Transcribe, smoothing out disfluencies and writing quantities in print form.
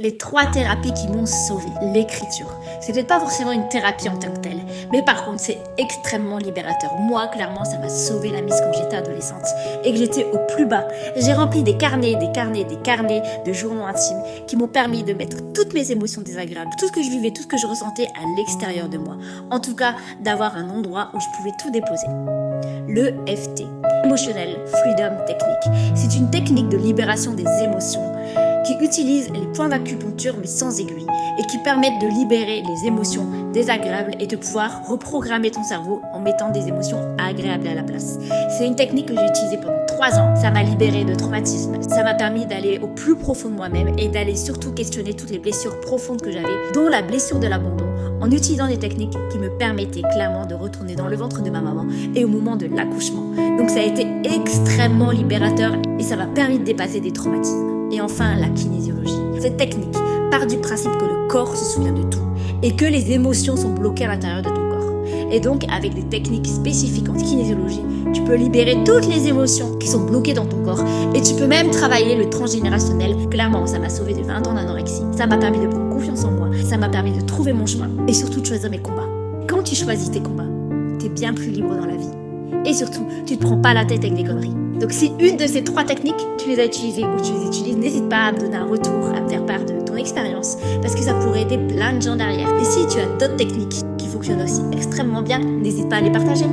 Les 3 thérapies qui m'ont sauvée. L'écriture. C'est peut-être pas forcément une thérapie en tant que telle, mais par contre c'est extrêmement libérateur. Moi, clairement, ça m'a sauvé la mise quand j'étais adolescente et que j'étais au plus bas. J'ai rempli des carnets de journaux intimes qui m'ont permis de mettre toutes mes émotions désagréables, tout ce que je vivais, tout ce que je ressentais à l'extérieur de moi. En tout cas, d'avoir un endroit où je pouvais tout déposer. Le FT, Emotional Freedom Technique. C'est une technique de libération des émotions qui utilise les points d'acupuncture mais sans aiguille et qui permettent de libérer les émotions désagréables et de pouvoir reprogrammer ton cerveau en mettant des émotions agréables à la place. C'est une technique que j'ai utilisée pendant 3 ans. Ça m'a libérée de traumatismes. Ça m'a permis d'aller au plus profond de moi-même et d'aller surtout questionner toutes les blessures profondes que j'avais, dont la blessure de l'abandon, en utilisant des techniques qui me permettaient clairement de retourner dans le ventre de ma maman et au moment de l'accouchement. Donc ça a été extrêmement libérateur et ça m'a permis de dépasser des traumatismes. Et enfin, la kinésiologie. Cette technique part du principe que le corps se souvient de tout et que les émotions sont bloquées à l'intérieur de ton corps. Et donc, avec des techniques spécifiques en kinésiologie, tu peux libérer toutes les émotions qui sont bloquées dans ton corps et tu peux même travailler le transgénérationnel. Clairement, ça m'a sauvé de 20 ans d'anorexie. Ça m'a permis de prendre confiance en moi. Ça m'a permis de trouver mon chemin et surtout de choisir mes combats. Quand tu choisis tes combats, t'es bien plus libre dans la vie. Et surtout, tu te prends pas la tête avec des conneries. Donc si une de ces 3 techniques, tu les as utilisées ou tu les utilises, n'hésite pas à me donner un retour, à me faire part de ton expérience, parce que ça pourrait aider plein de gens derrière. Et si tu as d'autres techniques qui fonctionnent aussi extrêmement bien, n'hésite pas à les partager.